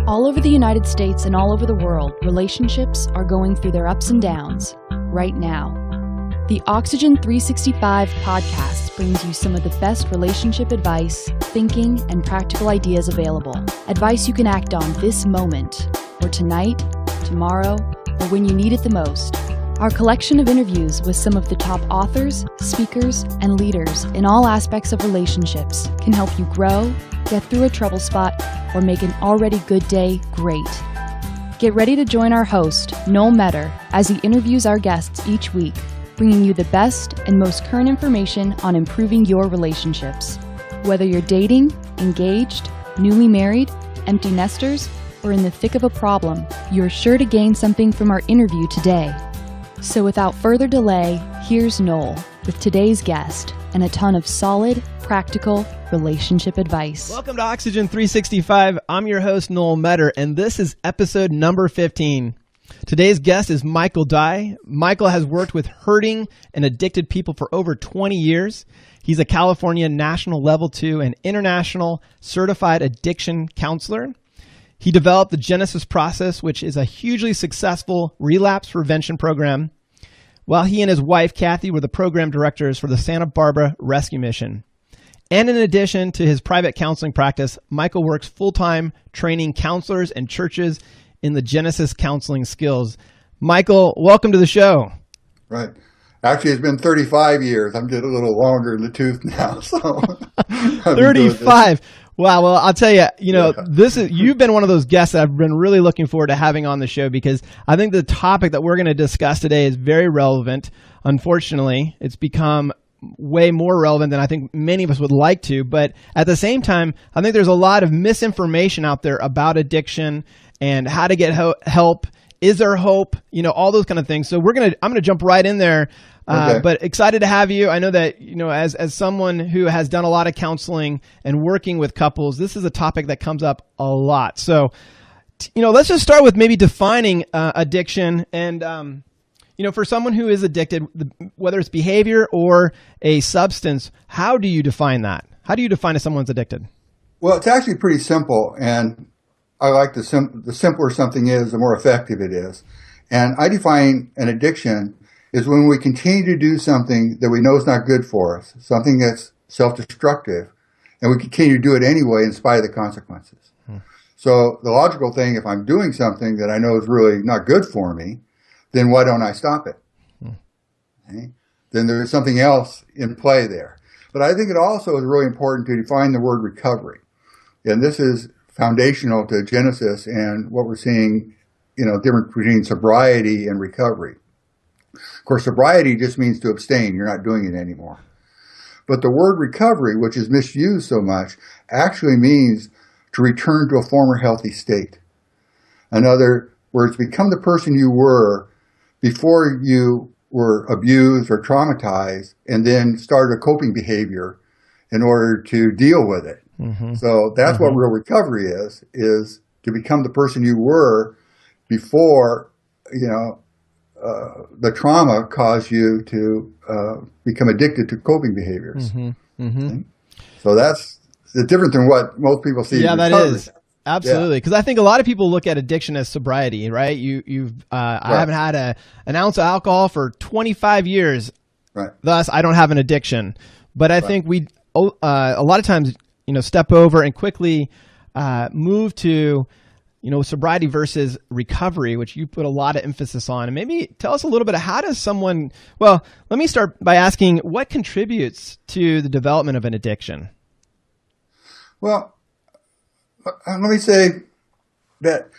All over the United States and all over the world, relationships are going through their ups and downs right now. The Oxygen 365 podcast brings you some of the best relationship advice, thinking, and practical ideas available. Advice you can act on this moment, or tonight, tomorrow, or when you need it the most. Our collection of interviews with some of the top authors, speakers, and leaders in all aspects of relationships can help you grow, get through a trouble spot, or make an already good day great. Get ready to join our host, Noel Metter, as he interviews our guests each week, bringing you the best and most current information on improving your relationships. Whether you're dating, engaged, newly married, empty nesters, or in the thick of a problem, you're sure to gain something from our interview today. So without further delay, here's Noel with today's guest and a ton of solid, practical relationship advice. Welcome to Oxygen 365. I'm your host, Noel Metter, and this is episode number 15. Today's guest is Michael Dye. Michael has worked with hurting and addicted people for over 20 years. He's a California National Level 2 and International Certified Addiction Counselor. He developed the Genesis process, which is a hugely successful relapse prevention program, while he and his wife, Kathy, were the program directors for the Santa Barbara Rescue Mission. And in addition to his private counseling practice, Michael works full-time training counselors and churches in the Genesis counseling skills. Michael, welcome to the show. Right. Actually, it's been 35 years. I'm getting a little longer in the tooth now. So 35. Wow. Well, I'll tell you, you've been one of those guests that I've been really looking forward to having on the show, because I think the topic that we're going to discuss today is very relevant. Unfortunately, it's become way more relevant than I think many of us would like to. But at the same time, I think there's a lot of misinformation out there about addiction and how to get help. Is there hope? All those kind of things. So I'm going to jump right in there. Okay. But excited to have you. I know that, as someone who has done a lot of counseling and working with couples, this is a topic that comes up a lot. So, let's just start with maybe defining addiction. And, for someone who is addicted, whether it's behavior or a substance, how do you define that? How do you define if someone's addicted? Well, it's actually pretty simple. And I like the simpler something is, the more effective it is. And I define an addiction is when we continue to do something that we know is not good for us, something that's self-destructive, and we continue to do it anyway in spite of the consequences. So the logical thing, if I'm doing something that I know is really not good for me, then why don't I stop it? Okay? Then there's something else in play there. But I think it also is really important to define the word recovery. And this is foundational to Genesis and what we're seeing, difference between sobriety and recovery. Of course, sobriety just means to abstain. You're not doing it anymore. But the word recovery, which is misused so much, actually means to return to a former healthy state. In other words, become the person you were before you were abused or traumatized, and then start a coping behavior in order to deal with it. Mm-hmm. So that's what real recovery is to become the person you were before, the trauma caused you to become addicted to coping behaviors. Mm-hmm. Mm-hmm. So that's different than what most people see. Yeah, that is. Absolutely. Because I think a lot of people look at addiction as sobriety, right? I haven't had an ounce of alcohol for 25 years. Right. Thus, I don't have an addiction. But I think we a lot of times, step over and quickly move to sobriety versus recovery, which you put a lot of emphasis on. And maybe tell us a little bit of how does someone, well, let me start by asking what contributes to the development of an addiction? Well, let me say that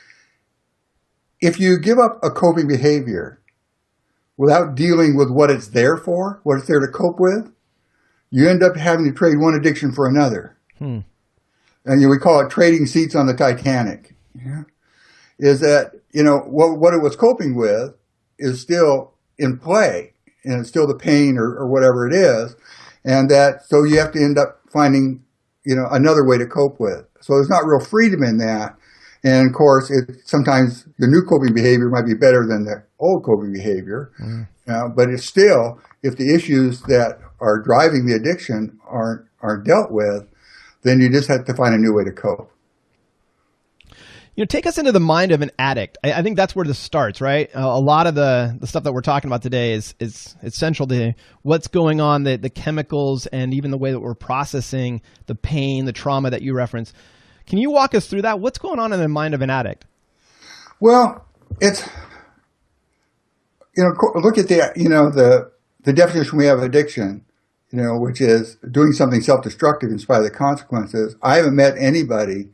if you give up a coping behavior without dealing with what it's there for, what it's there to cope with, you end up having to trade one addiction for another. And we call it trading seats on the Titanic. Yeah. Is that, what it was coping with is still in play, and it's still the pain or whatever it is. And so you have to end up finding, another way to cope with. So there's not real freedom in that. And of course, sometimes the new coping behavior might be better than the old coping behavior. But it's still, if the issues that are driving the addiction aren't dealt with, then you just have to find a new way to cope. Take us into the mind of an addict. I think that's where this starts, right? A lot of the stuff that we're talking about today is essential to what's going on, the chemicals, and even the way that we're processing the pain, the trauma that you reference. Can you walk us through that? What's going on in the mind of an addict? Well, it's, look at the definition we have of addiction, which is doing something self-destructive in spite of the consequences. I haven't met anybody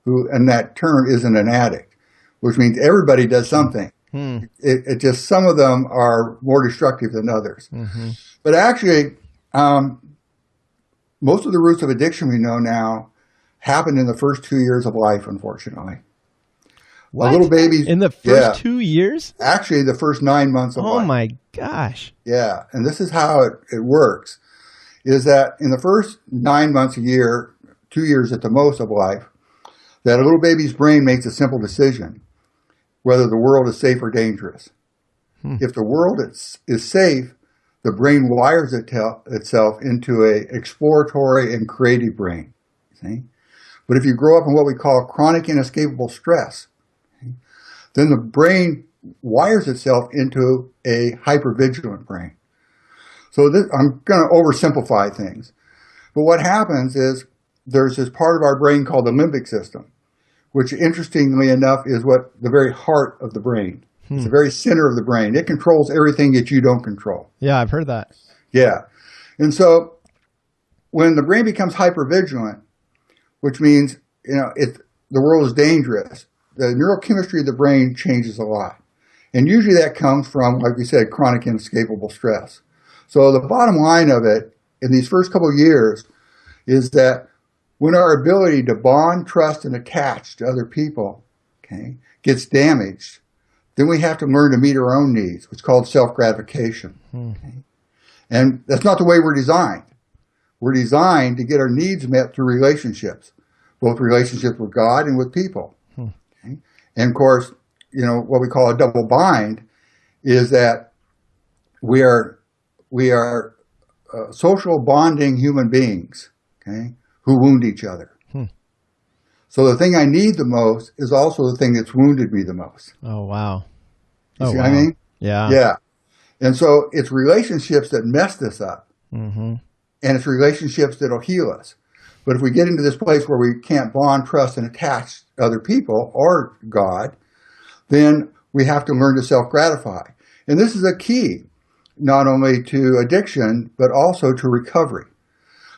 who, and that term isn't an addict, which means everybody does something. It just, some of them are more destructive than others. Mm-hmm. But actually, most of the roots of addiction we know now happen in the first 2 years of life, unfortunately. What? A little baby. In the first 2 years? Actually, the first 9 months of life. Oh my gosh. Yeah. And this is how it works, is that in the first 9 months, a year, 2 years at the most of life, that a little baby's brain makes a simple decision, whether the world is safe or dangerous. If the world is safe, the brain wires itself into a exploratory and creative brain. See? But if you grow up in what we call chronic inescapable stress, then the brain wires itself into a hypervigilant brain. So I'm going to oversimplify things. But what happens is there's this part of our brain called the limbic system, which interestingly enough is what the very heart of the brain. It's the very center of the brain. It controls everything that you don't control. Yeah, I've heard that. Yeah. And so when the brain becomes hypervigilant, which means, the world is dangerous, the neurochemistry of the brain changes a lot. And usually that comes from, like we said, chronic inescapable stress. So the bottom line of it in these first couple of years is that when our ability to bond, trust, and attach to other people, gets damaged, then we have to learn to meet our own needs, which is called self-gratification. Okay? And that's not the way we're designed. We're designed to get our needs met through relationships, both relationships with God and with people. Okay? And of course, what we call a double bind is that we are social bonding human beings, who wound each other. So the thing I need the most is also the thing that's wounded me the most. Oh, wow. You see what I mean? Yeah. Yeah. And so it's relationships that mess this up. Mm-hmm. And it's relationships that'll heal us. But if we get into this place where we can't bond, trust, and attach to other people or God, then we have to learn to self-gratify. And this is a key, not only to addiction, but also to recovery.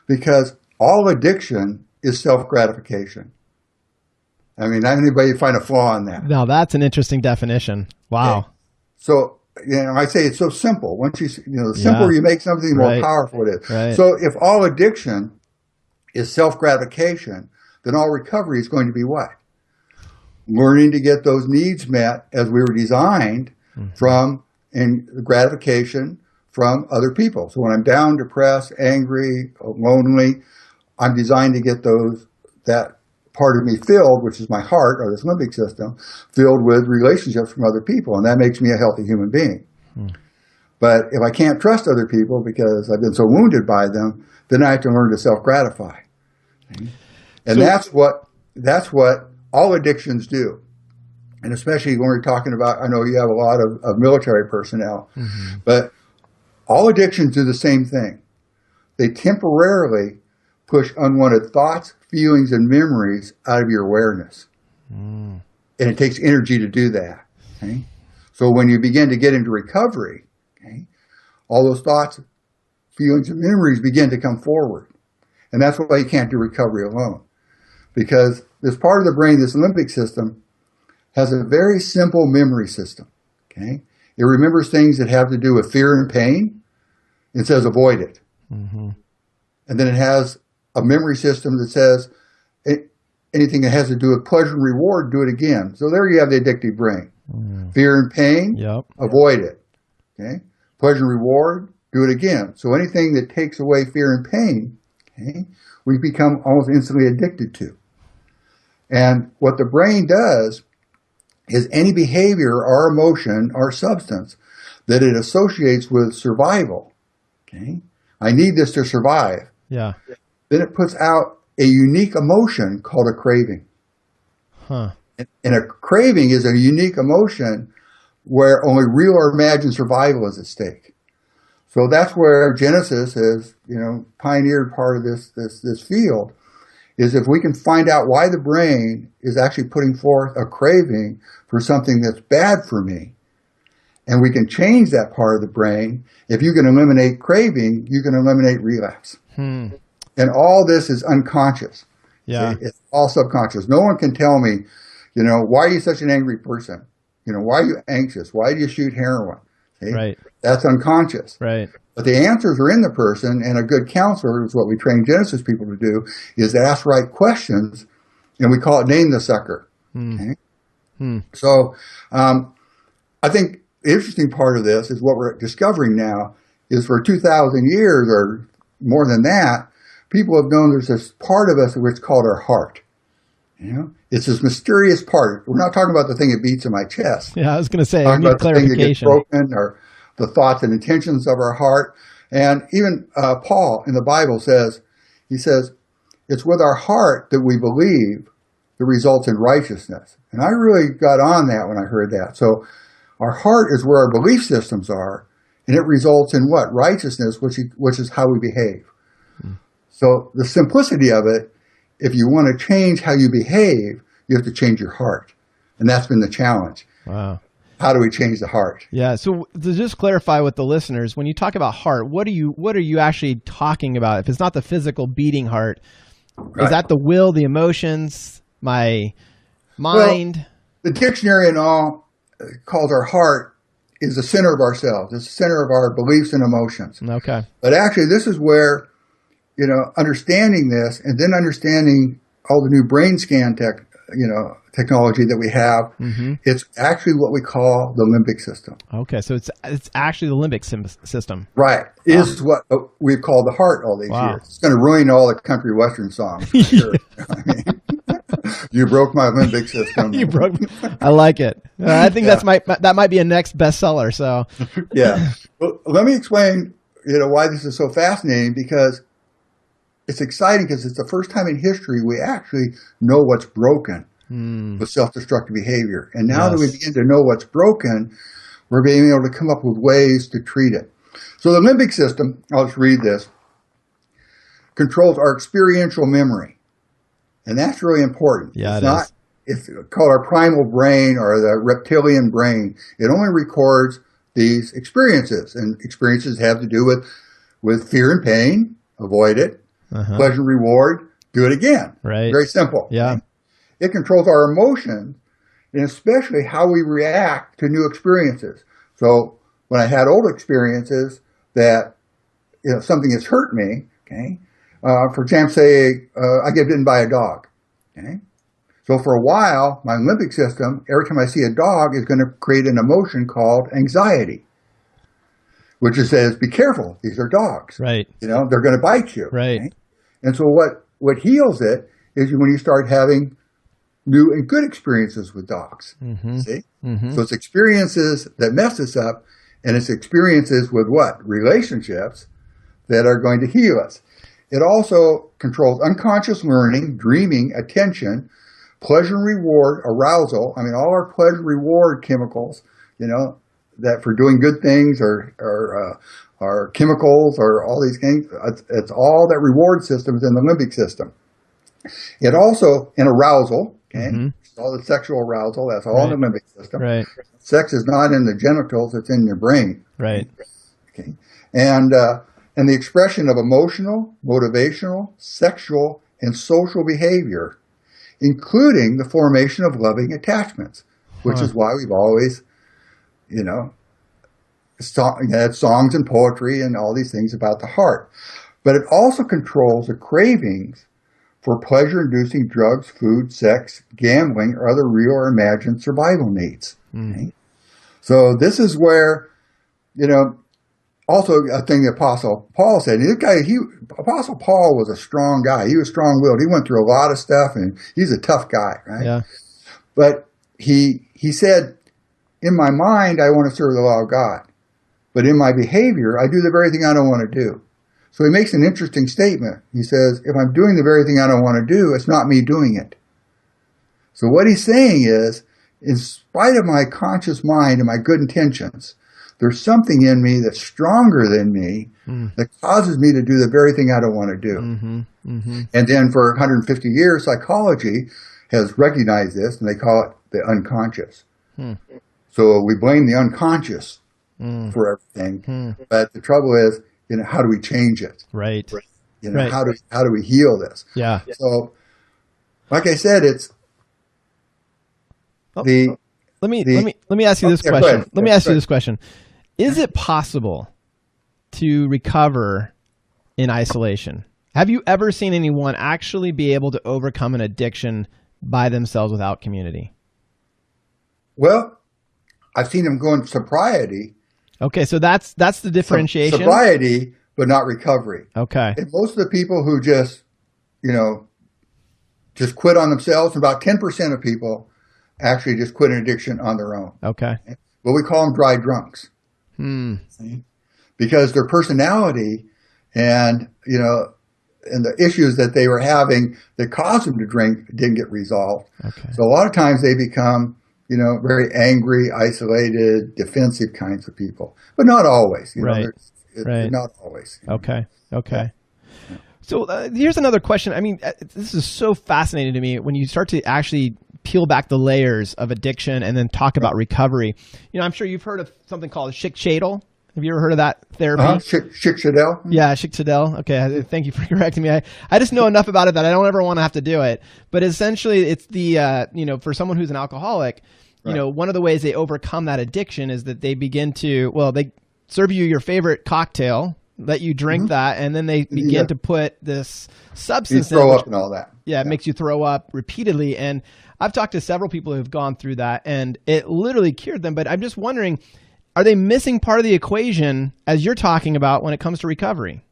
Because all addiction is self-gratification. I mean, not anybody find a flaw in that. Now, that's an interesting definition. Wow. Okay. So, I say it's so simple. Once the simpler you make something, the more powerful it is. Right. So if all addiction is self-gratification, then all recovery is going to be what? Learning to get those needs met as we were designed from and gratification from other people. So when I'm down, depressed, angry, lonely, I'm designed to get that part of me filled, which is my heart or this limbic system, filled with relationships from other people. And that makes me a healthy human being. But if I can't trust other people because I've been so wounded by them, then I have to learn to self-gratify. And that's what all addictions do. And especially when we're talking about, I know you have a lot of military personnel, but all addictions do the same thing. They temporarily push unwanted thoughts, feelings, and memories out of your awareness. And it takes energy to do that. Okay? So when you begin to get into recovery, all those thoughts, feelings, and memories begin to come forward. And that's why you can't do recovery alone. Because this part of the brain, this limbic system, has a very simple memory system. Okay? It remembers things that have to do with fear and pain. It says avoid it. And then it has a memory system that says anything that has to do with pleasure and reward, do it again. So there you have the addictive brain. Fear and pain, avoid it. Okay? Pleasure and reward, do it again. So anything that takes away fear and pain, we become almost instantly addicted to. And what the brain does is any behavior or emotion or substance that it associates with survival. I need this to survive. Yeah. Then it puts out a unique emotion called a craving. And a craving is a unique emotion where only real or imagined survival is at stake. So that's where Genesis has, pioneered part of this field, is if we can find out why the brain is actually putting forth a craving for something that's bad for me, and we can change that part of the brain. If you can eliminate craving, you can eliminate relapse. And all this is unconscious. Yeah. It's all subconscious. No one can tell me, why are you such an angry person? Why are you anxious? Why do you shoot heroin? See? Right. That's unconscious. Right. But the answers are in the person, and a good counselor is what we train Genesis people to do, is to ask right questions, and we call it name the sucker. Okay? So I think the interesting part of this is what we're discovering now is for 2,000 years or more than that, people have known there's this part of us which is called our heart. It's this mysterious part. We're not talking about the thing that beats in my chest. Yeah, I was going to say, I talking need about the thing that gets clarification. broken, or the thoughts and intentions of our heart. And even Paul in the Bible says, it's with our heart that we believe that results in righteousness. And I really got on that when I heard that. So our heart is where our belief systems are, and it results in what? Righteousness, which is how we behave. So the simplicity of it, if you want to change how you behave, you have to change your heart. And that's been the challenge. Wow. How do we change the heart? Yeah. So to just clarify with the listeners, when you talk about heart, what are you actually talking about? If it's not the physical beating heart, is that the will, the emotions, my mind? Well, the dictionary and all calls our heart is the center of ourselves. It's the center of our beliefs and emotions. Okay. But actually, this is where, understanding this and then understanding all the new brain scan technology that we have, it's actually what we call the limbic system. Okay, so it's actually the limbic system. Right. Is what we've called the heart all these years. It's going to ruin all the country western songs, for sure. You broke my limbic system. You broke. I like it. I think that might be a next bestseller. So yeah. Well, let me explain, why this is so fascinating, because it's exciting because it's the first time in history we actually know what's broken with self-destructive behavior. And now that we begin to know what's broken, we're being able to come up with ways to treat it. So the limbic system, I'll just read this, controls our experiential memory. And that's really important. Yeah, it's called our primal brain or the reptilian brain. It only records these experiences, and experiences have to do with fear and pain, avoid it, pleasure and reward, do it again. Right. Very simple. Yeah. It controls our emotions, and especially how we react to new experiences. So when I had old experiences that, something has hurt me, okay, for example, say I get bitten by a dog, okay. So for a while, my limbic system, every time I see a dog, is going to create an emotion called anxiety, which says, be careful, these are dogs. Right. They're going to bite you. Right. Okay? And so what heals it is when you start having new and good experiences with dogs. See? So it's experiences that mess us up, and it's experiences with what? Relationships that are going to heal us. It also controls unconscious learning, dreaming, attention, pleasure and reward, arousal. I mean, all our pleasure reward chemicals, that for doing good things or chemicals or all these things, it's all that reward system is in the limbic system. It also, in arousal, okay, all the sexual arousal, that's all in the limbic system. Right. Sex is not in the genitals, it's in your brain. Right. Okay. And the expression of emotional, motivational, sexual, and social behavior, including the formation of loving attachments, which is why we've always, had songs and poetry and all these things about the heart. But it also controls the cravings for pleasure-inducing drugs, food, sex, gambling, or other real or imagined survival needs. Okay? So this is where, also a thing the Apostle Paul said. Apostle Paul was a strong guy. He was strong-willed. He went through a lot of stuff, and he's a tough guy, right? Yeah. But he said, in my mind, I want to serve the law of God. But in my behavior, I do the very thing I don't want to do. So he makes an interesting statement. He says, if I'm doing the very thing I don't want to do, it's not me doing it. So what he's saying is, in spite of my conscious mind and my good intentions, there's something in me that's stronger than me that causes me to do the very thing I don't want to do. And then for 150 years, psychology has recognized this, and they call it the unconscious. So we blame the unconscious for everything. But the trouble is, how do we change it? Right. Right. How do we heal this? Yeah. So, like I said, it's Let me ask you this question. Let me ask you this question. Is it possible to recover in isolation? Have you ever seen anyone actually be able to overcome an addiction by themselves without community? Well, I've seen them go in sobriety. Okay, so that's the differentiation. Sobriety, but not recovery. Okay. And most of the people who just quit on themselves, about 10% of people actually just quit an addiction on their own. Okay. Well, we call them dry drunks. Because their personality and the issues that they were having that caused them to drink didn't get resolved. Okay. So a lot of times they become, very angry, isolated, defensive kinds of people, but not always. Right. Not always. Okay. Yeah. So here's another question. I mean, this is so fascinating to me when you start to actually peel back the layers of addiction and then talk about recovery. I'm sure you've heard of something called Schick Shadel. Have you ever heard of that therapy? Schick Shadel? Yeah, Schick Shadel. Okay, thank you for correcting me. I just know enough about it that I don't ever want to have to do it. But essentially, it's the, for someone who's an alcoholic, one of the ways they overcome that addiction is that they begin to, they serve you your favorite cocktail, let you drink that, and then they begin to put this substance in. You throw up and all that. Yeah, it makes you throw up repeatedly. And I've talked to several people who've gone through that, and it literally cured them. But I'm just wondering, are they missing part of the equation, as you're talking about, when it comes to recovery?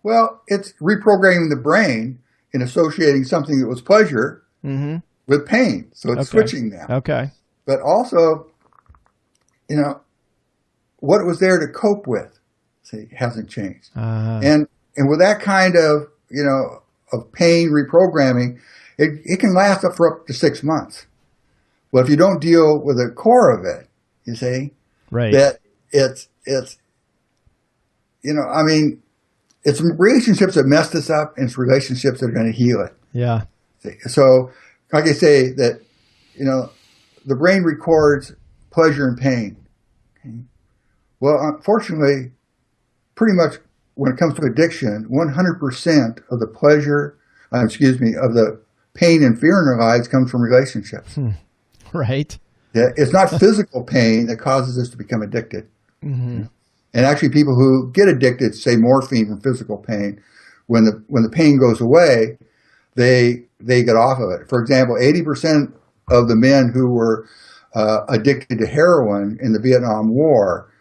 Well, it's reprogramming the brain in associating something that was pleasure with pain. So it's switching that. Okay. But also, what was there to cope with, hasn't changed. And with that kind of, of pain reprogramming, it can last for up to 6 months. But if you don't deal with the core of it, you see, right, that it's it's relationships that messed us up, and it's relationships that are going to heal it. Yeah. So, like I say, that, the brain records pleasure and pain. Okay? Well, unfortunately, pretty much when it comes to addiction, 100% of the pleasure, of the pain and fear in our lives comes from relationships. Right. Yeah, it's not physical pain that causes us to become addicted. And actually, people who get addicted say morphine from physical pain. When the pain goes away, they get off of it. For example, 80% of the men who were addicted to heroin in the Vietnam War,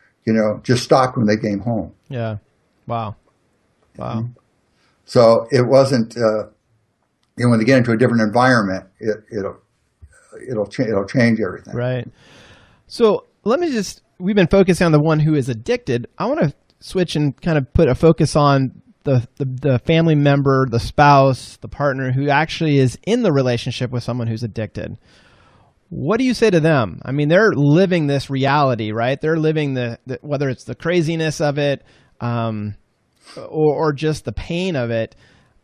just stopped when they came home. Yeah. Wow. So it wasn't. When they get into a different environment, it'll change everything. Right. So we've been focusing on the one who is addicted. I want to switch and kind of put a focus on the family member, the spouse, the partner who actually is in the relationship with someone who's addicted. What do you say to them? I mean, they're living this reality, right? They're living the whether it's the craziness of it, or just the pain of it.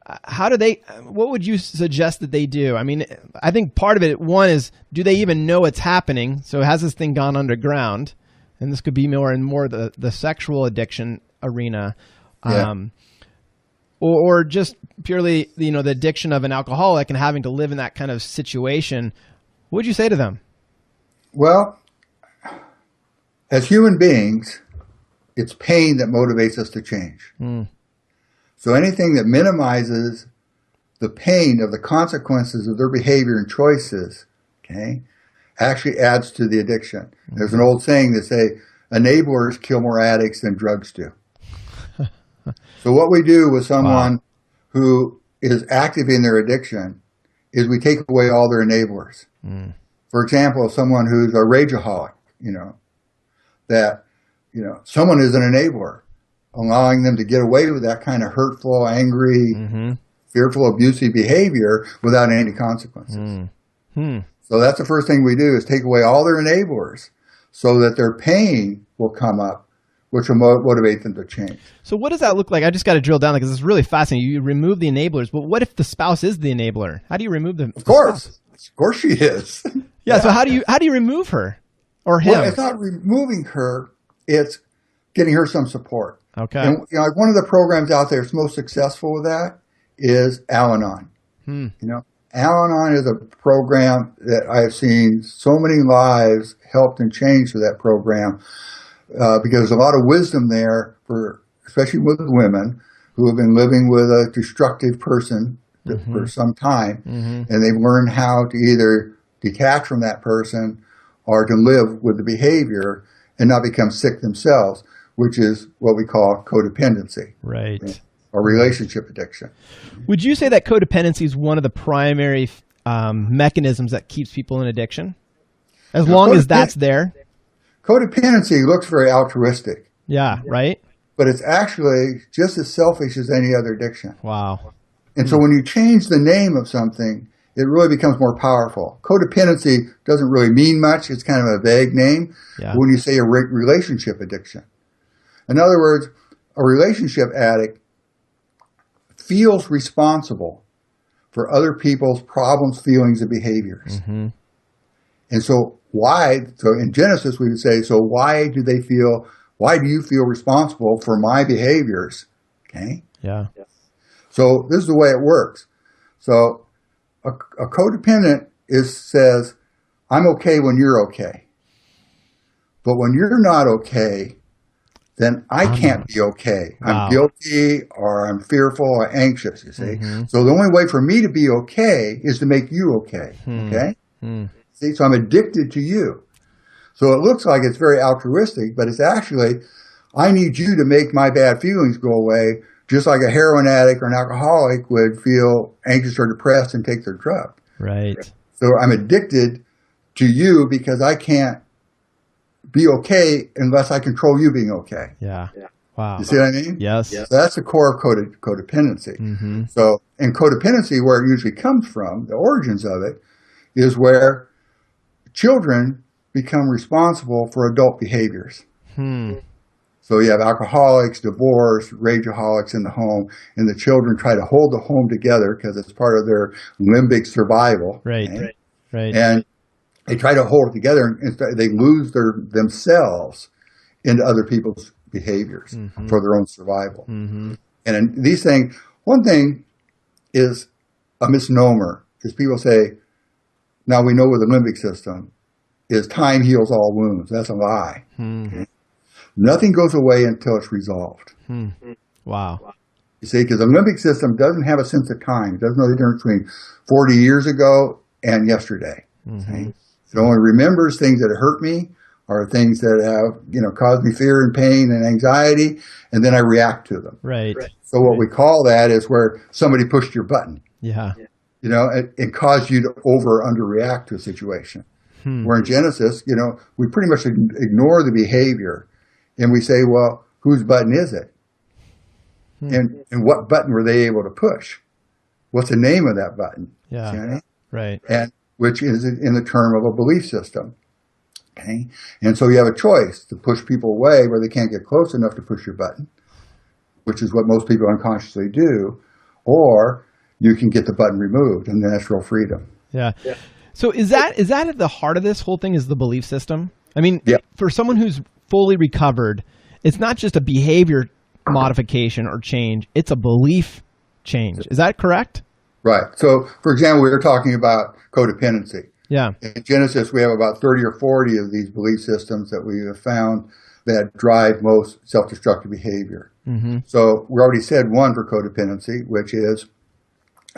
What would you suggest that they do? I mean, I think part of it, one is, do they even know it's happening? So has this thing gone underground? And this could be more and more the sexual addiction arena. Yeah. Or just purely, the addiction of an alcoholic and having to live in that kind of situation. What would you say to them? Well, as human beings, it's pain that motivates us to change. So anything that minimizes the pain of the consequences of their behavior and choices, actually adds to the addiction. There's an old saying that say, enablers kill more addicts than drugs do. So what we do with someone who is active in their addiction is we take away all their enablers. For example, someone who's a rageaholic, someone is an enabler, allowing them to get away with that kind of hurtful, angry, fearful, abusive behavior without any consequences. So that's the first thing we do is take away all their enablers so that their pain will come up, which will motivate them to change. So what does that look like? I just got to drill down because it's really fascinating. You remove the enablers, but what if the spouse is the enabler? How do you remove them? Of course she is. Yeah. So how do you remove her or him? Well, it's not removing her; it's getting her some support. Okay. And like one of the programs out there that's most successful with that is Al-Anon. Al-Anon is a program that I have seen so many lives helped and changed through that program because there's a lot of wisdom there especially with women who have been living with a destructive person for some time, and they've learned how to either detach from that person or to live with the behavior and not become sick themselves, which is what we call codependency. Right. Or relationship addiction. Would you say that codependency is one of the primary mechanisms that keeps people in addiction? As long as that's there? Codependency looks very altruistic. Yeah, right? But it's actually just as selfish as any other addiction. Wow. And so when you change the name of something, it really becomes more powerful. Codependency doesn't really mean much. It's kind of a vague name when you say a relationship addiction. In other words, a relationship addict feels responsible for other people's problems, feelings, and behaviors. And so in Genesis we would say, so why do you feel responsible for my behaviors? Okay? Yeah. So this is the way it works. So a codependent says, I'm okay when you're okay. But when you're not okay, then I can't be okay. Wow. I'm guilty or I'm fearful or anxious, you see. So the only way for me to be okay is to make you okay. Okay? See, so I'm addicted to you. So it looks like it's very altruistic, but it's actually, I need you to make my bad feelings go away, just like a heroin addict or an alcoholic would feel anxious or depressed and take their drug. Right. So I'm addicted to you because I can't be okay unless I control you being okay. Yeah. Wow. You see what I mean? Yes. So that's the core of codependency. So in codependency, where it usually comes from, the origins of it, is where children become responsible for adult behaviors. So you have alcoholics, divorce, rageaholics in the home, and the children try to hold the home together because it's part of their limbic survival. Right. Okay? Right. And they try to hold it together, and they lose themselves into other people's behaviors for their own survival. And in these things, one thing is a misnomer, because people say, now we know with the limbic system, is time heals all wounds. That's a lie. Okay? Nothing goes away until it's resolved. Wow. You see, because the limbic system doesn't have a sense of time. It doesn't know the difference between 40 years ago and yesterday. Okay? It only remembers things that hurt me or things that have, caused me fear and pain and anxiety, and then I react to them. Right. So what we call that is where somebody pushed your button. Yeah. It caused you to over or underreact to a situation. Where in Genesis, we pretty much ignore the behavior and we say, well, whose button is it? And what button were they able to push? What's the name of that button? Yeah. See what I mean? Right. And which is in the term of a belief system. Okay. And so you have a choice to push people away where they can't get close enough to push your button, which is what most people unconsciously do, or you can get the button removed, and then that's real freedom. Yeah. So is that at the heart of this whole thing, is the belief system? I mean, for someone who's fully recovered, it's not just a behavior modification or change, it's a belief change. Is that correct? Right. So, for example, we were talking about codependency. Yeah. In Genesis, we have about 30 or 40 of these belief systems that we have found that drive most self-destructive behavior. So we already said one for codependency, which is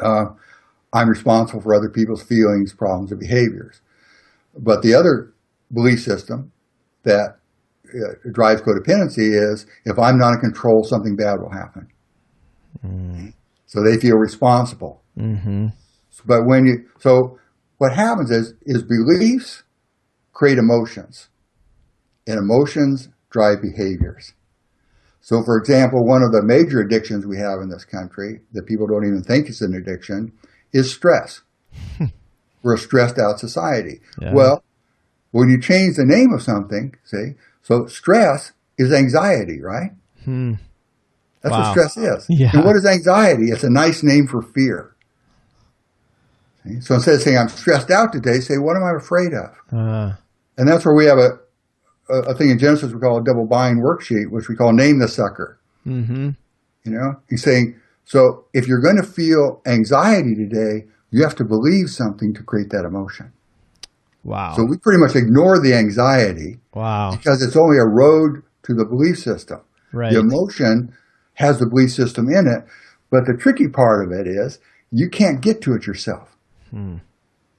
I'm responsible for other people's feelings, problems, and behaviors. But the other belief system that drives codependency is if I'm not in control, something bad will happen. So they feel responsible. But what happens is beliefs create emotions, and emotions drive behaviors. So, for example, one of the major addictions we have in this country that people don't even think is an addiction is stress. We're a stressed out society. Yeah. Well, when you change the name of something, see, so stress is anxiety, right? That's what stress is. Yeah. And what is anxiety? It's a nice name for fear. See? So instead of saying I'm stressed out today, say what am I afraid of? And that's where we have a thing in Genesis we call a double bind worksheet, which we call name the sucker. Mm-hmm. You know, he's saying, so if you're going to feel anxiety today, you have to believe something to create that emotion. Wow. So we pretty much ignore the anxiety. Wow. Because it's only a road to the belief system. Right. The emotion has the belief system in it, but the tricky part of it is you can't get to it yourself.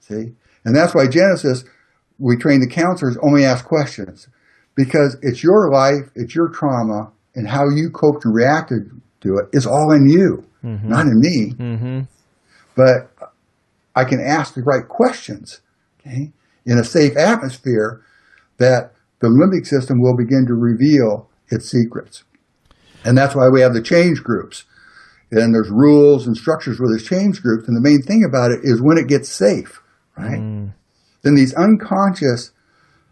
See? And that's why Genesis, we train the counselors only ask questions, because it's your life, it's your trauma, and how you coped and reacted to it is all in you, not in me. But I can ask the right questions, okay, in a safe atmosphere that the limbic system will begin to reveal its secrets. And that's why we have the change groups. And there's rules and structures with these change groups. And the main thing about it is when it gets safe, right? Then these unconscious,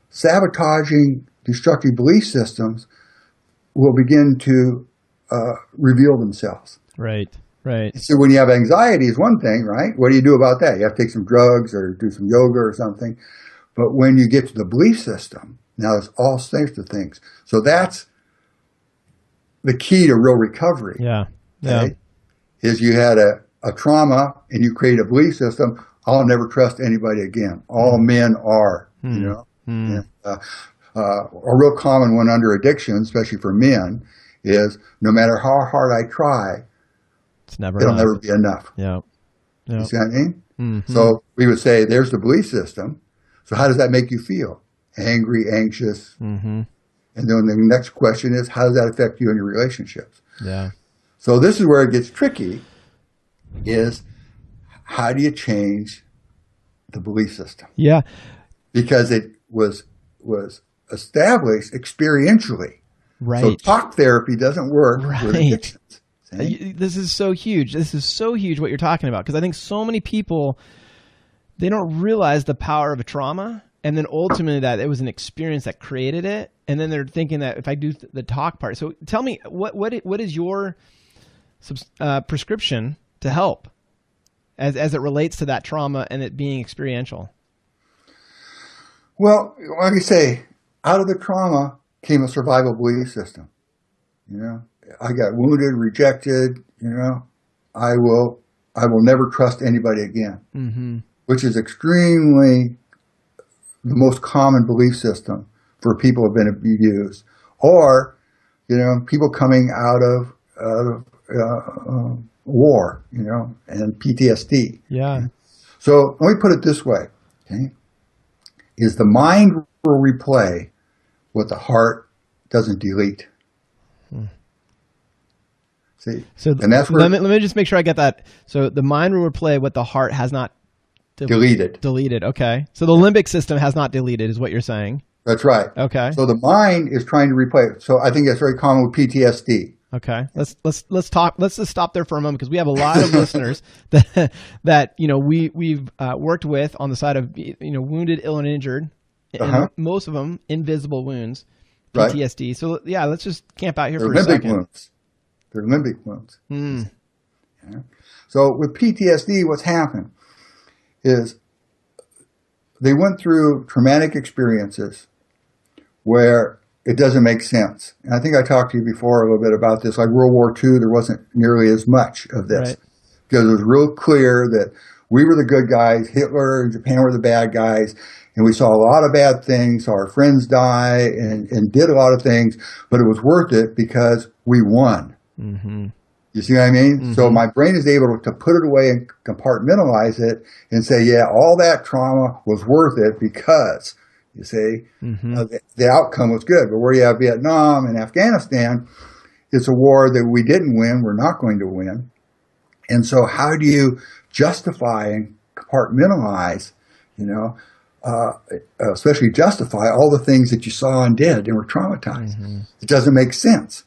sabotaging, destructive belief systems will begin to reveal themselves. Right. Right. So when you have anxiety is one thing, right? What do you do about that? You have to take some drugs or do some yoga or something. But when you get to the belief system, now there's all sorts of things. So that's the key to real recovery. Yeah. Yeah. Okay? Is you had a trauma and you create a belief system. I'll never trust anybody again. All men are, you know. And, a real common one under addiction, especially for men, is no matter how hard I try, it'll never be enough. Yeah. You see what I mean? So we would say, there's the belief system. So how does that make you feel? Angry, anxious. And then the next question is, how does that affect you in your relationships? Yeah. So this is where it gets tricky, is how do you change the belief system? Yeah. Because it was established experientially. Right. So talk therapy doesn't work with addictions. See? This is so huge. This is so huge what you're talking about, because I think so many people, they don't realize the power of a trauma, and then ultimately that it was an experience that created it, and then they're thinking that if I do the talk part. So tell me, what is your prescription to help as it relates to that trauma and it being experiential? Well, like I say, out of the trauma came a survival belief system. You know, I got wounded, rejected. You know, I will never trust anybody again, which is extremely the most common belief system for people who have been abused, or you know, people coming out of war, you know, and PTSD. Yeah. So let me put it this way, okay? Is the mind will replay what the heart doesn't delete. See, so and that's where let me just make sure I get that. So the mind will replay what the heart has not deleted. Deleted. Okay. So the limbic system has not deleted, is what you're saying. That's right. Okay. So the mind is trying to replay it. So I think that's very common with PTSD. Okay. Let's talk. Let's just stop there for a moment, because we have a lot of listeners that you know we've worked with on the side of, you know, wounded, ill, and injured. And most of them invisible wounds, PTSD. Right. So yeah, let's just camp out here for a second. Wounds. They're limbic wounds. Yeah. So with PTSD, what's happened is they went through traumatic experiences where it doesn't make sense. And I think I talked to you before a little bit about this. Like World War II, there wasn't nearly as much of this. Right. Because it was real clear that we were the good guys, Hitler and Japan were the bad guys, and we saw a lot of bad things, saw our friends die, and did a lot of things, but it was worth it because we won. You see what I mean? So my brain is able to put it away and compartmentalize it and say, yeah, all that trauma was worth it because, you see, the outcome was good. But where you have Vietnam and Afghanistan, it's a war that we didn't win, we're not going to win. And so how do you justify and compartmentalize, you know, especially justify all the things that you saw and did and were traumatized? It doesn't make sense.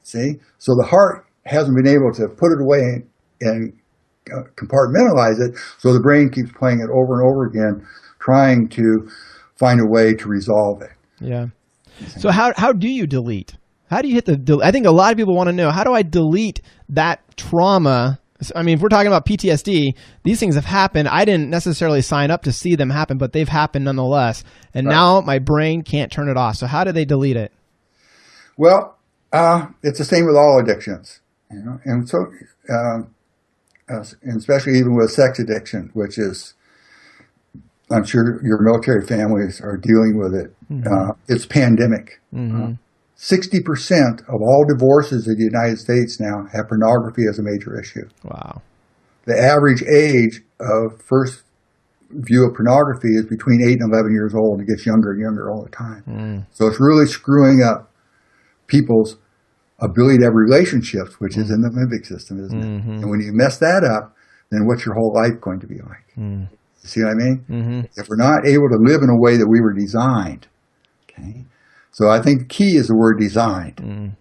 See? So the heart hasn't been able to put it away and compartmentalize it. So the brain keeps playing it over and over again, trying to find a way to resolve it. Yeah. So how do you delete? How do you hit the? I think a lot of people want to know, how do I delete that trauma? I mean, if we're talking about PTSD, these things have happened. I didn't necessarily sign up to see them happen, but they've happened nonetheless. And now my brain can't turn it off. So how do they delete it? Well, it's the same with all addictions, and so, and especially even with sex addiction, which is, I'm sure your military families are dealing with it. Mm-hmm. It's pandemic. Mm-hmm. 60% of all divorces in the United States now have pornography as a major issue. Wow. The average age of first view of pornography is between 8 and 11 years old. It gets younger and younger all the time. Mm. So it's really screwing up people's ability to have relationships, which is in the limbic system, isn't it? And when you mess that up, then what's your whole life going to be like? You see what I mean? Mm-hmm. If we're not able to live in a way that we were designed, okay? So I think the key is the word designed.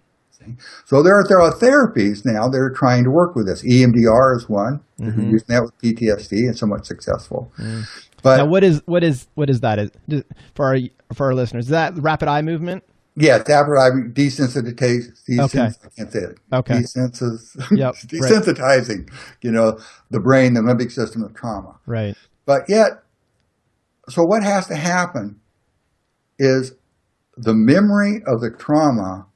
So there are therapies now that are trying to work with this. EMDR is one. They're using that with PTSD and somewhat successful. But now, what is that? For our listeners, is that rapid eye movement? Yeah, rapid desensitization. Okay. I can't say it. Okay. Desensitizing, the brain, the limbic system of trauma. Right. But yet, so what has to happen is the memory of the trauma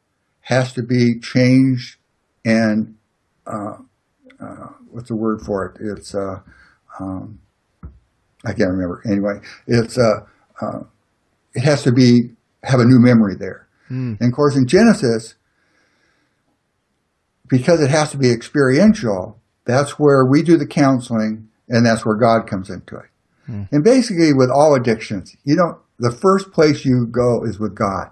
has to be changed and, what's the word for it? It's, I can't remember. Anyway, it's, it has to have a new memory there. And of course in Genesis, because it has to be experiential, that's where we do the counseling and that's where God comes into it. And basically with all addictions, the first place you go is with God.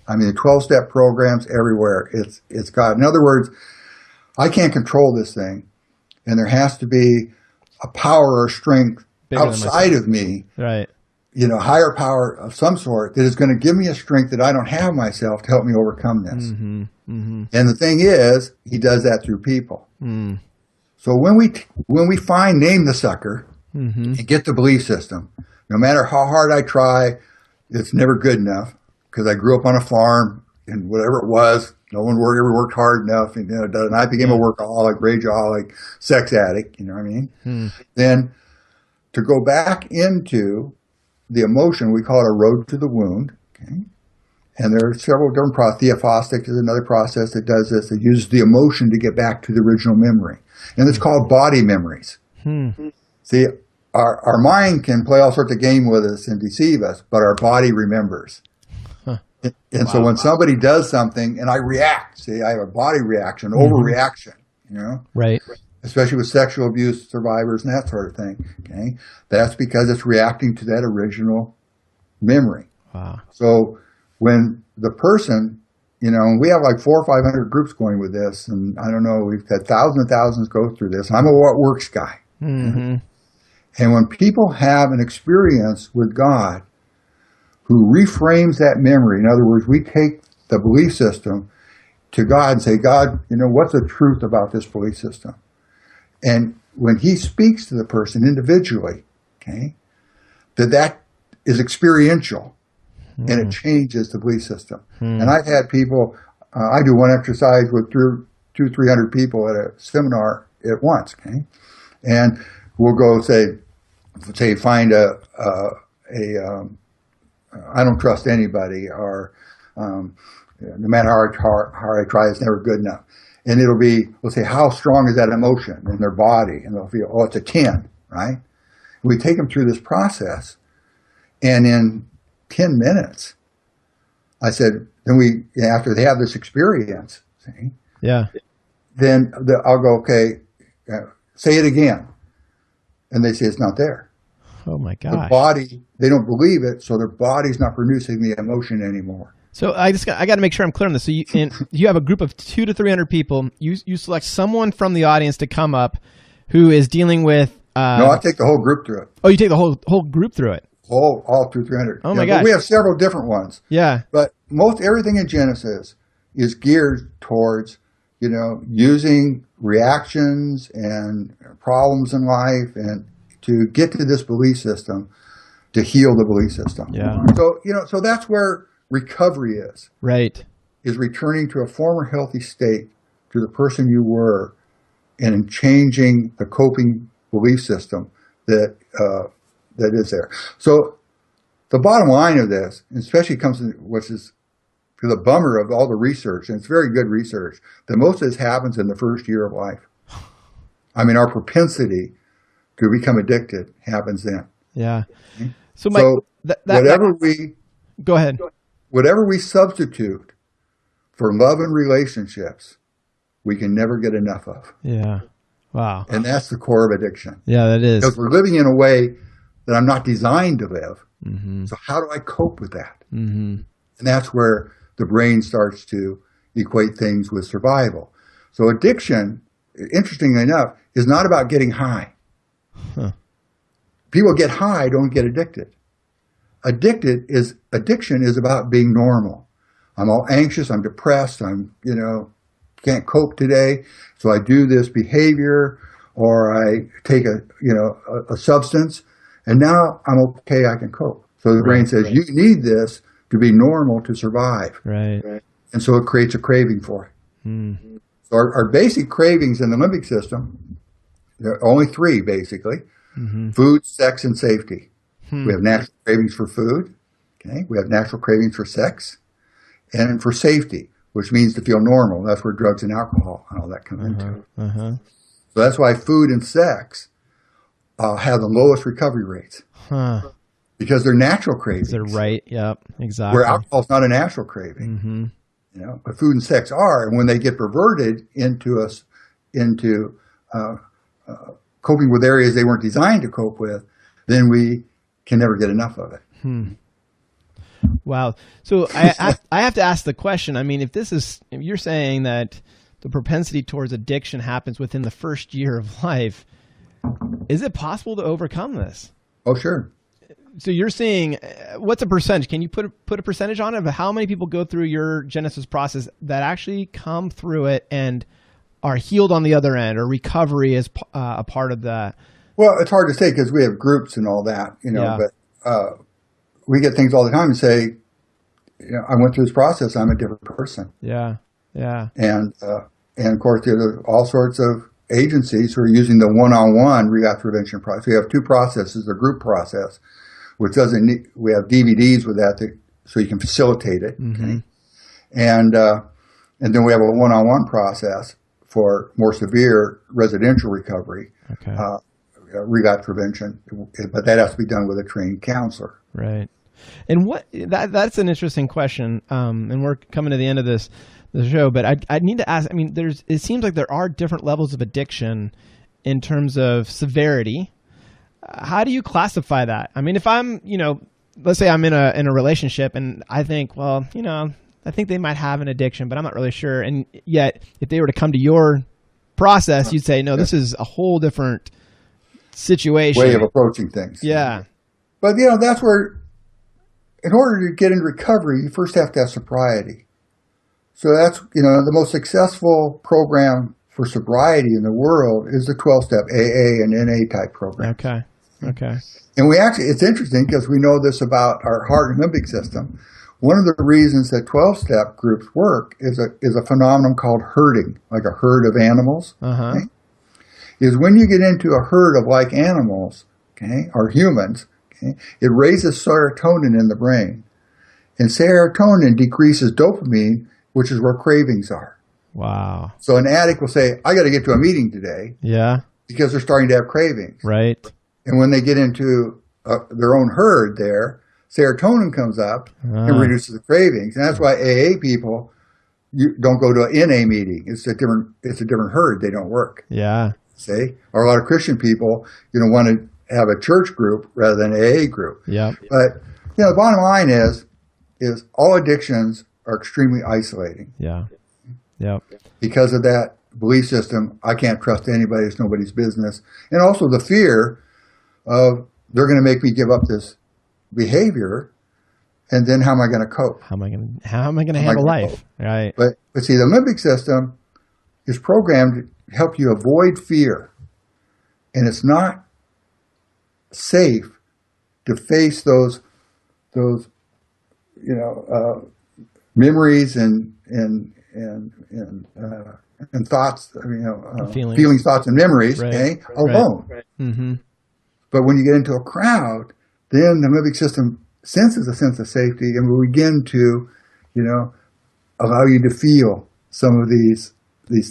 I mean, the 12-step programs everywhere, it's God. In other words, I can't control this thing, and there has to be a power or strength outside of me, right? Higher power of some sort that is going to give me a strength that I don't have myself to help me overcome this. And the thing is, he does that through people. So when we name the sucker and get the belief system, no matter how hard I try, it's never good enough. Because I grew up on a farm, and whatever it was, no one ever worked hard enough, and I became a workaholic, rageaholic, sex addict. You know what I mean? Then to go back into the emotion, we call it a road to the wound. Okay, and there are several different processes. Theophostic is another process that does this. It uses the emotion to get back to the original memory, and it's called body memories. See, our mind can play all sorts of game with us and deceive us, but our body remembers. And so when somebody does something and I react, see, I have a body reaction, overreaction, right? Especially with sexual abuse survivors and that sort of thing. Okay, that's because it's reacting to that original memory. Wow. So when the person, we have like 400 or 500 groups going with this, and I don't know, we've had thousands and thousands go through this. I'm a what works guy, and when people have an experience with God, who reframes that memory. In other words, we take the belief system to God and say, God, what's the truth about this belief system? And when he speaks to the person individually, okay, that is experiential and it changes the belief system. And I've had people, I do one exercise with 300 people at a seminar at once, okay? And we'll go say find I don't trust anybody, or no matter how hard I try, it's never good enough. And we'll say, how strong is that emotion in their body? And they'll feel, it's a 10, right? We take them through this process, and in 10 minutes, I said, after they have this experience, see? Yeah. Then I'll go, okay, say it again. And they say, it's not there. Oh my gosh. The body, they don't believe it, so their body's not producing the emotion anymore. So I got to make sure I'm clear on this. So you have a group of 200 to 300 people. You select someone from the audience to come up who is dealing with. No, I take the whole group through it. Oh, you take the whole group through it. All through 300. Oh my gosh. We have several different ones. Yeah. But everything in Genesis is geared towards using reactions and problems in life and to get to this belief system to heal the belief system. Yeah. So that's where recovery is. Right. Is returning to a former healthy state, to the person you were, and in changing the coping belief system that is there. So the bottom line of this, especially comes in, which is the bummer of all the research, and it's very good research, that most of this happens in the first year of life. I mean, our propensity to become addicted happens then. Yeah. Okay? So, Mike, go ahead. Whatever we substitute for love and relationships, we can never get enough of. Yeah. Wow. And that's the core of addiction. Yeah, that is. Because we're living in a way that I'm not designed to live. Mm-hmm. So how do I cope with that? Mm-hmm. And that's where the brain starts to equate things with survival. So addiction, interestingly enough, is not about getting high. Huh. People get high, don't get addicted. Addiction is about being normal. I'm all anxious, I'm depressed, can't cope today, so I do this behavior, or I take a substance, and now I'm okay, I can cope. So the brain says, you need this to be normal to survive. Right. And so it creates a craving for it. Mm. So our basic cravings in the limbic system, there are only three basically: food, sex, and safety. We have natural cravings for food. Okay. We have natural cravings for sex and for safety, which means to feel normal. That's where drugs and alcohol and all that come into. So that's why food and sex have the lowest recovery rates. Huh. Because they're natural cravings. They're right. Yep. Exactly. Where alcohol is not a natural craving. Mm-hmm. But food and sex are. And when they get perverted into coping with areas they weren't designed to cope with, then we can never get enough of it. Wow. So I have to ask the question. I mean, if you're saying that the propensity towards addiction happens within the first year of life, is it possible to overcome this? Oh, sure. So you're saying, what's a percentage? Can you put a percentage on it of how many people go through your Genesis process that actually come through it and are healed on the other end, or recovery is a part of that? Well, it's hard to say because we have groups and all that, but we get things all the time and say, I went through this process, I'm a different person. Yeah, yeah. And of course, there's all sorts of agencies who are using the one-on-one relapse prevention process. We have two processes: the group process, which doesn't need, we have DVDs with that so you can facilitate it. Okay? And then we have a one-on-one process for more severe residential recovery, relapse prevention, but that has to be done with a trained counselor. Right. And that's an interesting question. And we're coming to the end of the show, but I need to ask, I mean, it seems like there are different levels of addiction in terms of severity. How do you classify that? I mean, if I'm, let's say I'm in a relationship and I think, well, I think they might have an addiction, but I'm not really sure. And yet, if they were to come to your process, you'd say, no, this is a whole different situation. Way of approaching things. Yeah. But, that's where, in order to get into recovery, you first have to have sobriety. So that's, the most successful program for sobriety in the world is the 12-step AA and NA type program. Okay. And it's interesting because we know this about our heart and limbic system. One of the reasons that 12-step groups work is a phenomenon called herding, like a herd of animals. Okay? Is when you get into a herd of like animals, or humans, it raises serotonin in the brain. And serotonin decreases dopamine, which is where cravings are. Wow. So an addict will say, I got to get to a meeting today. Yeah. Because they're starting to have cravings. Right. And when they get into their own herd there, serotonin comes up and reduces the cravings. And that's why AA people don't go to an NA meeting. It's a different herd. They don't work. Yeah. See? Or a lot of Christian people, want to have a church group rather than an AA group. Yeah. But, the bottom line is all addictions are extremely isolating. Yeah. Yep. Because of that belief system, I can't trust anybody, it's nobody's business. And also the fear of they're going to make me give up this behavior, and then how am I going to cope? How am I going to handle life? Right. But see, the limbic system is programmed to help you avoid fear. And it's not safe to face those memories and thoughts, feelings, thoughts, and memories, alone. Right. Mm-hmm. But when you get into a crowd, then the limbic system senses a sense of safety and will begin to, allow you to feel some of these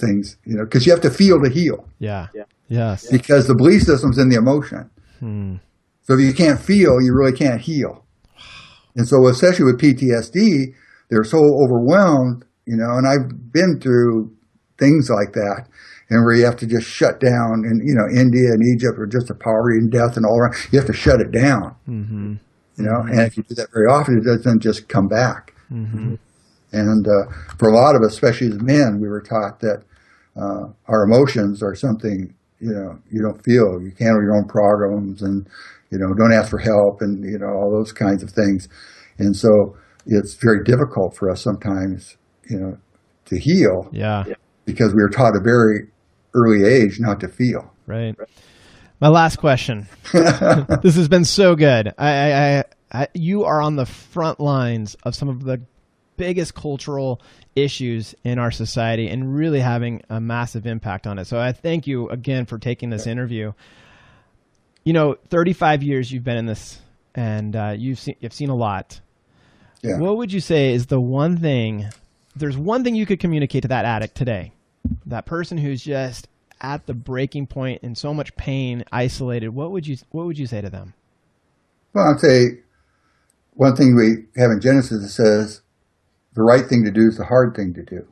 things, because you have to feel to heal. Yeah. Yes. Because the belief system's in the emotion. So if you can't feel, you really can't heal. And so especially with PTSD, they're so overwhelmed, and I've been through things like that, and where you have to just shut down, and India and Egypt are just a poverty and death and all around. You have to shut it down, and if you do that very often, it doesn't just come back. And for a lot of us, especially as men, we were taught that our emotions are something you don't feel. You can't handle your own problems, and don't ask for help, and all those kinds of things. And so it's very difficult for us sometimes, to heal. Yeah. Because we were taught at a very early age not to feel. Right. My last question. This has been so good. You are on the front lines of some of the biggest cultural issues in our society and really having a massive impact on it. So I thank you again for taking this interview. 35 years you've been in this, and you've seen a lot. Yeah. What would you say is the one thing, if there's one thing you could communicate to that addict today, that person who's just at the breaking point in so much pain, isolated, what would you say to them? Well, I'd say one thing we have in Genesis that says the right thing to do is the hard thing to do.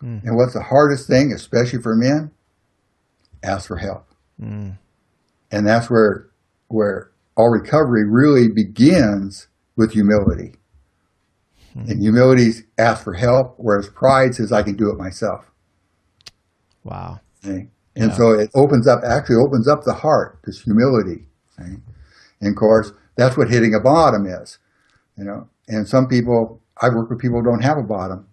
And what's the hardest thing, especially for men? Ask for help. And that's where all recovery really begins, with humility. And humility asks for help, whereas pride says, I can do it myself. Wow. Okay? And so it opens up the heart, this humility. Okay? And of course, that's what hitting a bottom is. And some people, I've worked with people who don't have a bottom.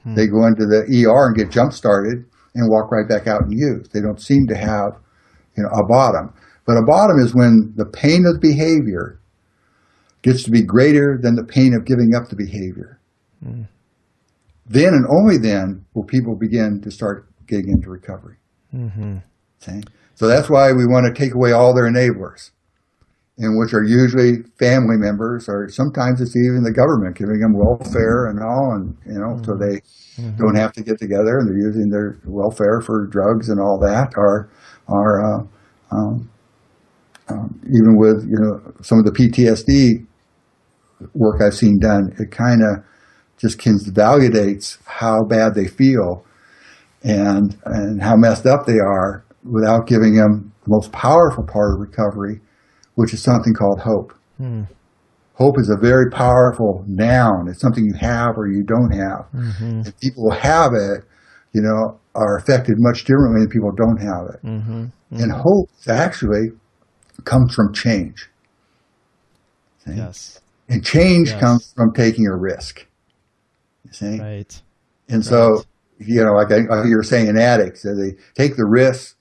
They go into the ER and get jump started and walk right back out in youth. They don't seem to have, a bottom. But a bottom is when the pain of the behavior gets to be greater than the pain of giving up the behavior. Then and only then will people begin to start getting into recovery. Okay? So that's why we want to take away all their enablers, and which are usually family members, or sometimes it's even the government giving them welfare and all, and so they don't have to get together, and they're using their welfare for drugs and all that, or even with some of the PTSD work I've seen done, it kind of just validates how bad they feel and how messed up they are, without giving them the most powerful part of recovery, which is something called hope. Hope is a very powerful noun. It's something you have or you don't have. And people who have it, are affected much differently than people who don't have it. And hope actually comes from change. Okay? Yes. And change comes from taking a risk. You see? Right. And so, like you were saying, addicts, they take the risk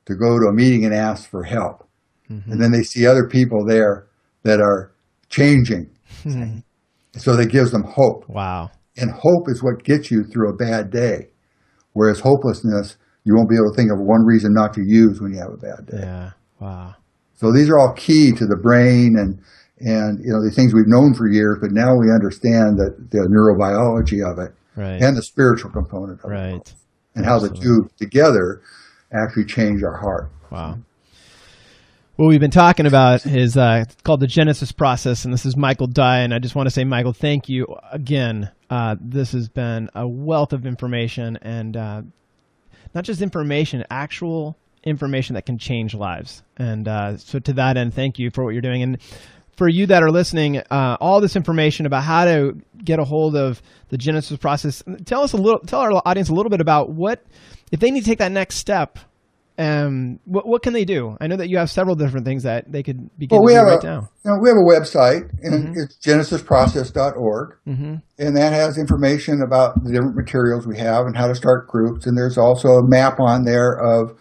to go to a meeting and ask for help. And then they see other people there that are changing. So that gives them hope. Wow. And hope is what gets you through a bad day. Whereas hopelessness, you won't be able to think of one reason not to use when you have a bad day. Yeah. Wow. So these are all key to the brain and these things we've known for years, but now we understand that the neurobiology of it, and the spiritual component of it, and how the two together actually change our heart. Wow. What we've been talking about is called the Genesis process, and this is Michael Dye, and I just want to say, Michael, thank you again. This has been a wealth of information, and not just information, actual information that can change lives. And so to that end, thank you for what you're doing. And for you that are listening, all this information about how to get a hold of the Genesis process, tell our audience a little bit about what, if they need to take that next step What can they do? I know that you have several different things that they could begin Well, to do right now. we have a website, and it's genesisprocess.org, and that has information about the different materials we have and how to start groups. And there's also a map on there of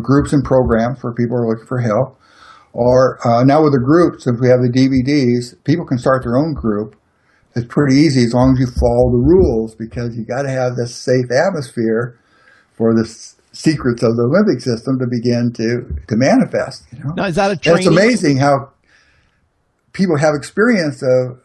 groups and programs for people who are looking for help. Or now with the groups, if we have the DVDs, people can start their own group. It's pretty easy as long as you follow the rules, because you got to have this safe atmosphere for the secrets of the limbic system to begin to manifest. Now, is that a training? And it's amazing how people have experience of,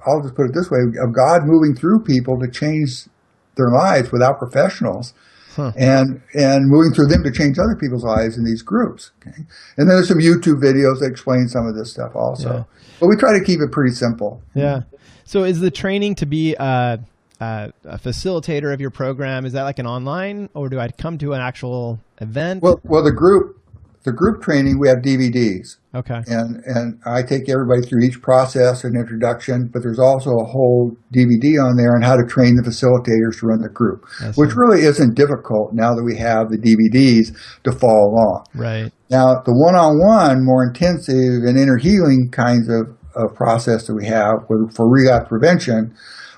I'll just put it this way, of God moving through people to change their lives without professionals. And moving through them to change other people's lives in these groups. Okay? And then there's some YouTube videos that explain some of this stuff also. Yeah. But we try to keep it pretty simple. Yeah. So is the training to be a facilitator of your program, is that like an online, or do I come to an actual event? Well, the group training, we have DVDs. Okay. And I take everybody through each process and introduction, but there's also a whole DVD on there on how to train the facilitators to run the group, which really isn't difficult now that we have the DVDs to follow along. Right. Now, the one-on-one, more intensive and inner healing kinds of process that we have for relapse prevention,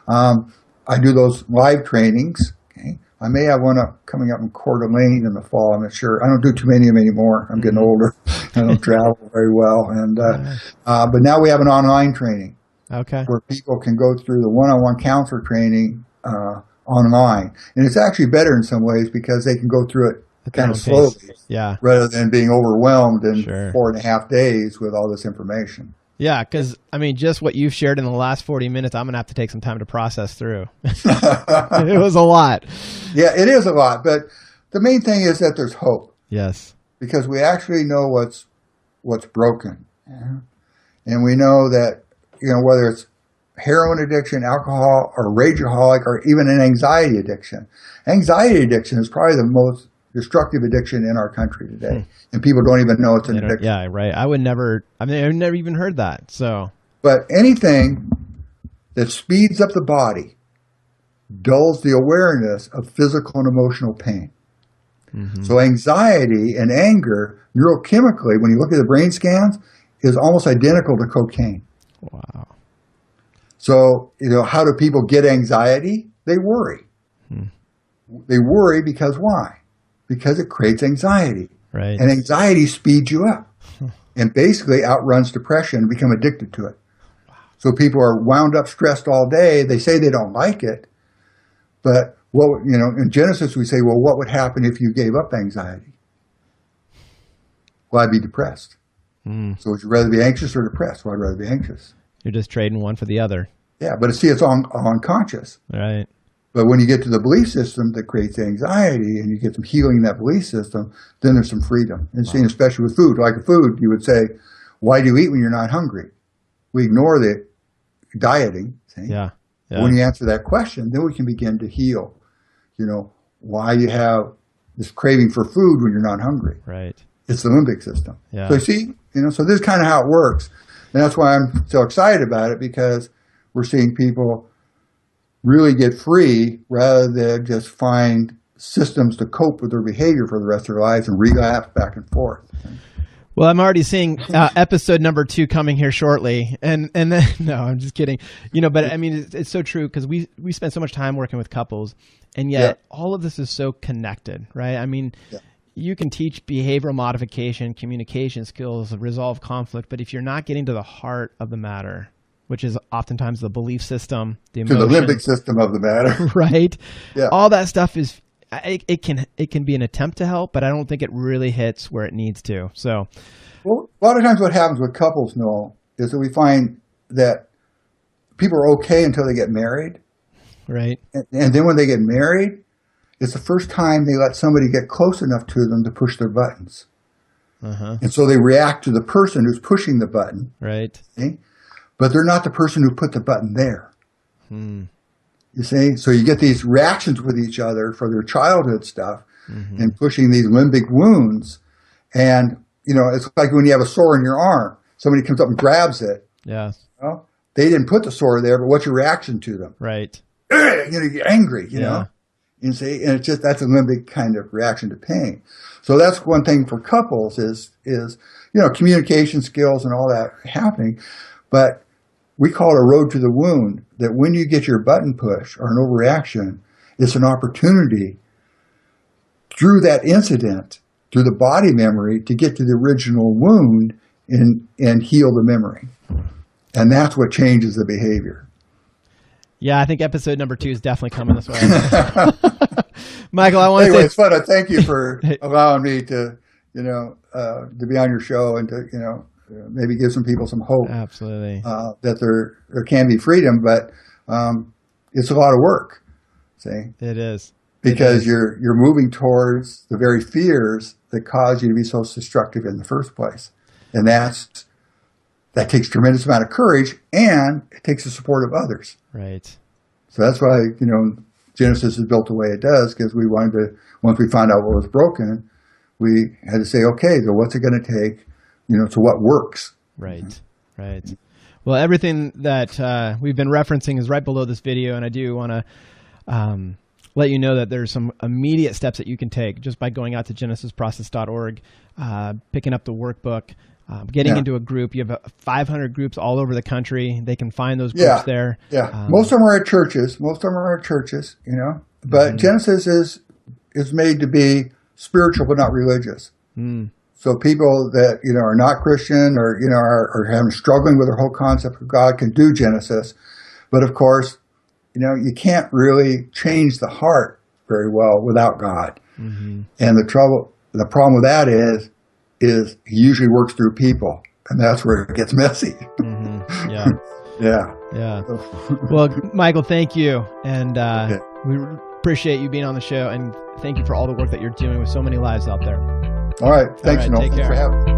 I do those live trainings. Okay. I may have one coming up in Coeur d'Alene in the fall. I'm not sure. I don't do too many of them anymore. I'm getting older. I don't travel very well. But now we have an online training. Okay. Where people can go through the one-on-one counselor training online. And it's actually better in some ways because they can go through it kind of slowly. Yeah. Rather than being overwhelmed in 4.5 days with all this information. Yeah, because, I mean, just what you've shared in the last 40 minutes, I'm going to have to take some time to process through. It was a lot. Yeah, it is a lot. But the main thing is that there's hope. Yes. Because we actually know what's broken. Yeah? And we know that, whether it's heroin addiction, alcohol, or rageaholic, or even an anxiety addiction. Anxiety addiction is probably the most destructive addiction in our country today, and people don't even know it's an addiction. Yeah, right. I've never even heard that. So, but anything that speeds up the body dulls the awareness of physical and emotional pain. So anxiety and anger, neurochemically, when you look at the brain scans, is almost identical to cocaine. Wow. So, how do people get anxiety? They worry. They worry because why? Because it creates anxiety. Right. And anxiety speeds you up and basically outruns depression and become addicted to it. So people are wound up, stressed all day. They say they don't like it. But, in Genesis we say, well, what would happen if you gave up anxiety? Well, I'd be depressed. So would you rather be anxious or depressed? Well, I'd rather be anxious. You're just trading one for the other. Yeah, but see, it's unconscious. Right. But when you get to the belief system that creates anxiety and you get some healing in that belief system, then there's some freedom. And seeing, especially with food, like food, you would say, why do you eat when you're not hungry? We ignore the dieting. See? Yeah. When you answer that question, then we can begin to heal. Why you have this craving for food when you're not hungry. Right. It's the limbic system. Yeah. So you see, so this is kind of how it works. And that's why I'm so excited about it, because we're seeing people really get free rather than just find systems to cope with their behavior for the rest of their lives and relapse back and forth. Well, I'm already seeing episode number 2 coming here shortly, and then no, I'm just kidding. But I mean, it's so true, because we spend so much time working with couples, and yet all of this is so connected, right? I mean, you can teach behavioral modification, communication skills, resolve conflict, but if you're not getting to the heart of the matter, which is oftentimes the belief system, the emotion, to the limbic system of the matter, right? Yeah, all that stuff is. It can be an attempt to help, but I don't think it really hits where it needs to. So, well, a lot of times what happens with couples, Noel, is that we find that people are okay until they get married, right? And then when they get married, it's the first time they let somebody get close enough to them to push their buttons, and so they react to the person who's pushing the button, right? See? But they're not the person who put the button there. You see? So you get these reactions with each other for their childhood stuff and pushing these limbic wounds. And, it's like when you have a sore in your arm, somebody comes up and grabs it. Yeah. They didn't put the sore there, but what's your reaction to them? Right. You get angry, you know? You see, and it's just, that's a limbic kind of reaction to pain. So that's one thing for couples is, communication skills and all that happening. But we call it a road to the wound, that when you get your button push or an overreaction, it's an opportunity through that incident, through the body memory, to get to the original wound and heal the memory. And that's what changes the behavior. Yeah, I think episode number 2 is definitely coming this way. Michael, I want to say it's fun. Thank you for allowing me to be on your show and to, maybe give some people some hope. Absolutely. That there can be freedom, but it's a lot of work. See? It is. Because you're moving towards the very fears that cause you to be so destructive in the first place. And that takes a tremendous amount of courage, and it takes the support of others. Right. So that's why, Genesis is built the way it does, because we wanted to, once we found out what was broken, we had to say, okay, so what's it going to take, to what works? Right, right. Well, everything that we've been referencing is right below this video, and I do want to let you know that there's some immediate steps that you can take just by going out to genesisprocess.org, picking up the workbook, getting into a group. You have 500 groups all over the country. They can find those groups there. Yeah, most of them are at churches. But Genesis is made to be spiritual but not religious. So people that are not Christian or are having struggling with their whole concept of God can do Genesis. But of course, you can't really change the heart very well without God. And the problem with that is he usually works through people, and that's where it gets messy. Yeah. Well, Michael, thank you. And we appreciate you being on the show, and thank you for all the work that you're doing with so many lives out there. All right. Thanks, Noel. Take care. Thanks for having me.